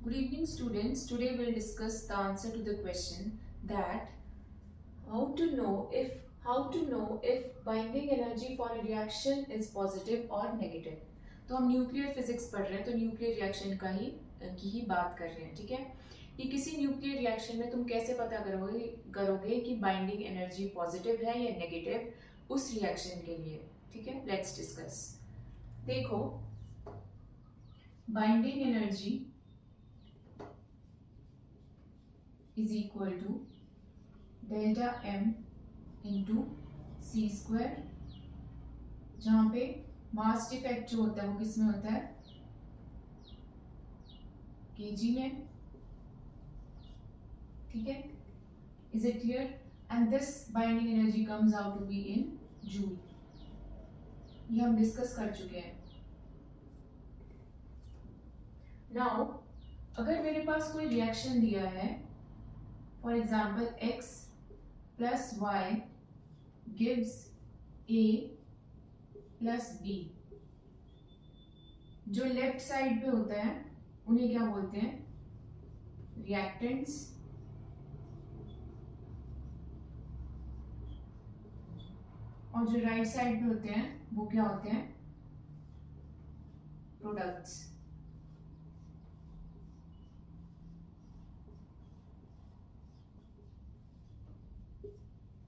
Good evening students. Today we'll discuss the answer to the question that how to know if binding energy for a reaction is positive or negative. तो हम nuclear physics पढ़ रहे हैं, तो nuclear reaction की ही बात कर रहे हैं, ठीक है। कि किसी न्यूक्लियर रिएक्शन में तुम कैसे पता करोगे कि बाइंडिंग एनर्जी पॉजिटिव है या नेगेटिव उस रिएक्शन के लिए, ठीक है। Let's discuss. देखो, binding energy is equal to delta m into c square, जहां पे मास डिफेक्ट जो होता है वो किस में होता है, kg में, ठीक है। Is it clear? And this binding energy comes out to be in joule. ये हम डिस्कस कर चुके हैं। नाउ अगर मेरे पास कोई रिएक्शन दिया है, for example x plus y gives a plus b, जो लेफ्ट साइड पे होता है उन्हें क्या बोलते हैं, रिएक्टेंट्स, और जो राइट साइड पे होते हैं वो क्या होते हैं, प्रोडक्ट्स।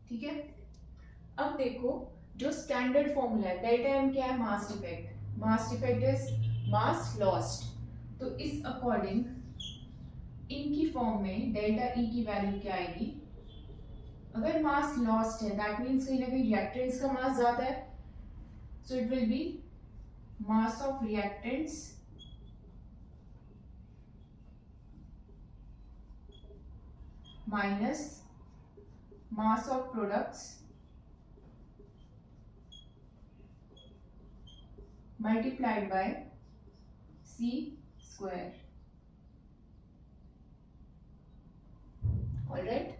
ठीक है। अब देखो, जो स्टैंडर्ड फॉर्मूला है डेल्टा एम क्या है, mass defect. Mass defect is mass lost. तो इस अकॉर्डिंग इनकी फॉर्म में डेल्टा ई की वैल्यू क्या आएगी, अगर मास लॉस्ट है दैट मींस कहीं ना कहीं रिएक्टेंट्स का मास ज्यादा है, so it will be mass of reactants minus mass of products multiplied by c square. Alright,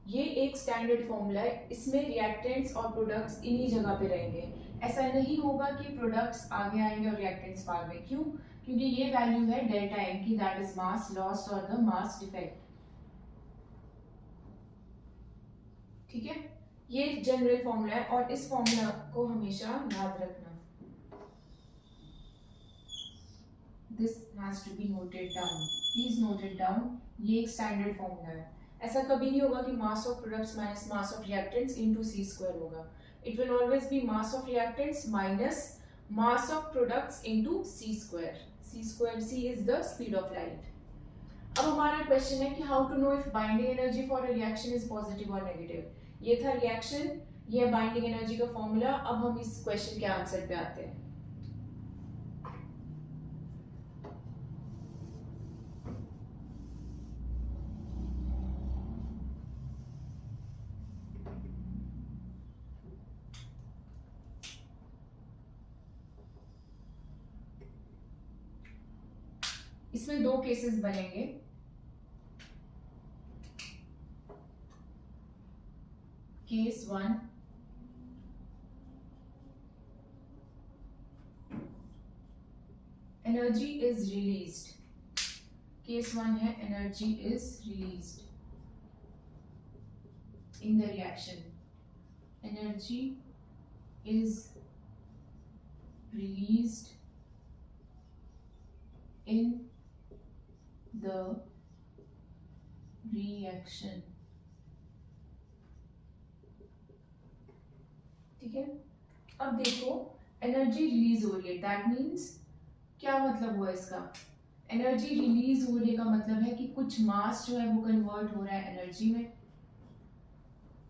ये एक स्टैंडर्ड फॉर्मूला है। इसमें रिएक्टेंट्स और प्रोडक्ट्स इन्हीं जगह पे रहेंगे। ऐसा नहीं होगा कि प्रोडक्ट्स आगे आएंगे और रिएक्टेंट्स बाद में। क्यों? क्योंकि ये वैल्यू है डेल्टा एम की, दैट इज मास लॉस्ट और द मास डिफेक्ट, ठीक है। ये जनरल फॉर्मूला है और इस फॉर्मूला को हमेशा याद रखना। This has to be noted down, please note it down. ये एक स्टैंडर्ड फॉर्मूला है। ऐसा कभी नहीं होगा कि mass of products minus mass of reactants into C square होगा। It will always be mass of reactants minus mass of products into C square. C square, C is the speed of light. अब हमारा question है कि how to know if binding energy for a reaction is positive और negative. ये था reaction, ये binding energy का formula. अब हम इस क्वेश्चन के आंसर पे आते हैं। इसमें दो केसेस बनेंगे। Case 1, energy is released. Case 1 है energy is released in the reaction. Energy is released in the reaction, ठीक है। अब देखो, एनर्जी रिलीज हो रही है, दैट मीन्स क्या मतलब हुआ इसका, एनर्जी रिलीज होने का मतलब है कि कुछ मास जो है वो कन्वर्ट हो रहा है एनर्जी में,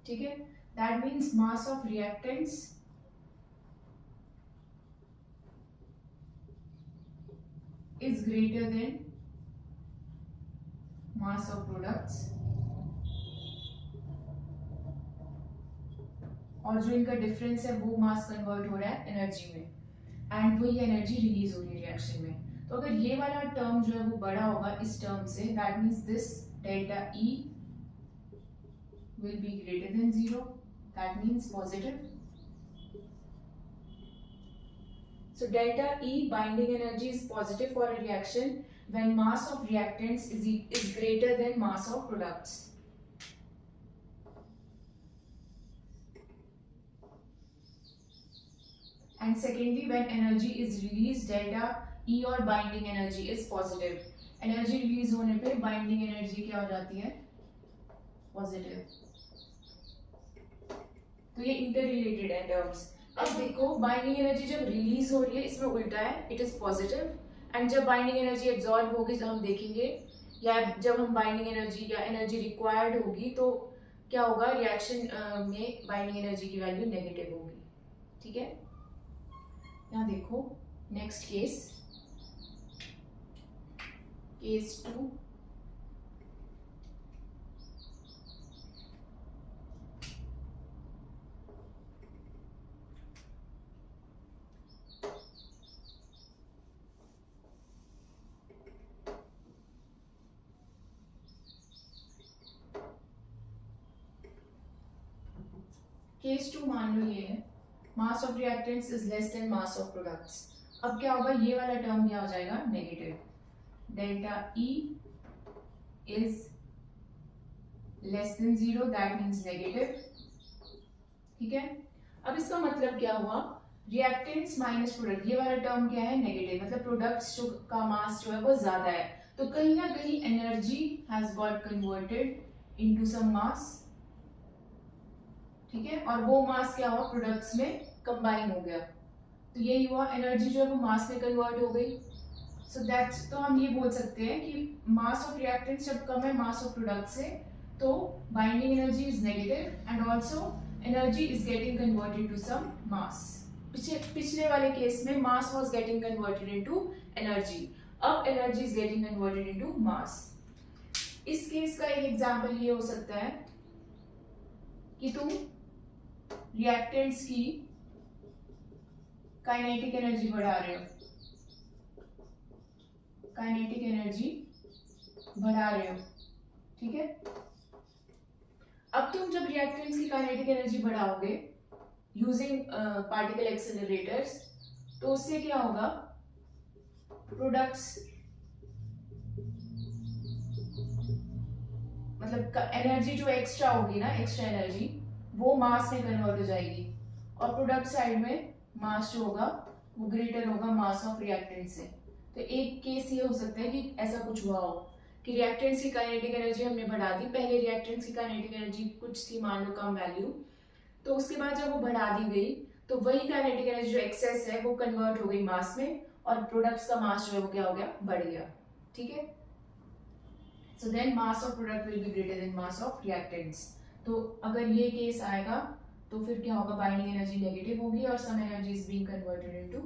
ठीक है। That means mass of reactants is greater than mass of products, और जो इनका डिफरेंस है वो मास कन्वर्ट हो रहा है एनर्जी में, एंड वही एनर्जी रिलीज हो रही है रिएक्शन में। तो अगर ये वाला टर्म जो है वो बड़ा होगा इस टर्म से, that means this delta E will be greater then 0, that means positive. So delta E binding energy is positive for a reaction when mass of reactants is greater than mass of products. And secondly, when energy is released, delta E और binding energy is positive. Energy release होने पे binding energy क्या हो जाती है? Positive. तो ये inter related है टर्म्स. अब देखो बाइंडिंग एनर्जी जब रिलीज हो रही है इसमें उल्टा है, इट इज पॉजिटिव. एंड जब बाइंडिंग एनर्जी एब्जॉर्ब होगी जब हम देखेंगे, या जब हम बाइंडिंग एनर्जी या एनर्जी रिक्वायर्ड होगी तो क्या होगा, रिएक्शन में बाइंडिंग एनर्जी की वैल्यू नेगेटिव होगी. ठीक है. यहाँ देखो नेक्स्ट केस, केस 2. केस 2 मान लो ये है, मास of reactants is less than mass of products. अब क्या होगा, ये वाला टर्म क्या हो जाएगा, negative. Delta E is less than 0, that means negative. ठीक है. अब इसका मतलब क्या हुआ, रिएक्टेंट्स माइनस प्रोडक्ट, ये वाला टर्म क्या है, नेगेटिव. मतलब प्रोडक्ट्स जो का मास जो है वो ज्यादा है, तो कहीं ना कहीं energy has got converted into some mass. ठीक है. और वो मास क्या हुआ, प्रोडक्ट्स में कंबाइन हो गया. तो यही हुआ, एनर्जी जो है वो मास में कन्वर्ट हो गई. सो दैट्स, तो हम ये बोल सकते हैं कि मास ऑफ रिएक्टेंट्स जब कम है मास ऑफ प्रोडक्ट से, तो binding energy is negative and also energy is getting converted to some mass. पिछले वाले केस में mass was getting converted into energy, अब energy is getting converted into mass. इस case का एक एग्जांपल ये हो सकता है कि तुम रिएक्टेंट्स की काइनेटिक एनर्जी बढ़ा रहे हो, काइनेटिक एनर्जी बढ़ा रहे हो. ठीक है. अब तुम जब रिएक्टेंट्स की काइनेटिक एनर्जी बढ़ाओगे यूजिंग पार्टिकल एक्सेलरेटर्स, तो उससे क्या होगा, प्रोडक्ट्स मतलब एनर्जी जो एक्स्ट्रा होगी ना, एक्स्ट्रा एनर्जी वो मास में कन्वर्ट हो जाएगी, और प्रोडक्ट साइड में मास जो होगा वो ग्रेटर होगा मास ऑफ रिएक्टेंट से. तो एक केस ये हो सकता है कि ऐसा कुछ हुआ हो कि रिएक्टेंट्स की काइनेटिक एनर्जी हमने बढ़ा दी. पहले रिएक्टेंट्स की काइनेटिक एनर्जी कुछ थी, मान लो कम वैल्यू, तो उसके बाद जब वो बढ़ा दी गई तो वही काइनेटिक एनर्जी जो एक्सेस है वो कन्वर्ट हो गई मास में, और प्रोडक्ट्स का मास जो है वो क्या हो गया, बढ़ गया. ठीक है. So then mass of product will be greater than mass of reactants. तो अगर ये केस आएगा तो फिर क्या होगा, बाइंडिंग एनर्जी नेगेटिव होगी और some energy is being converted into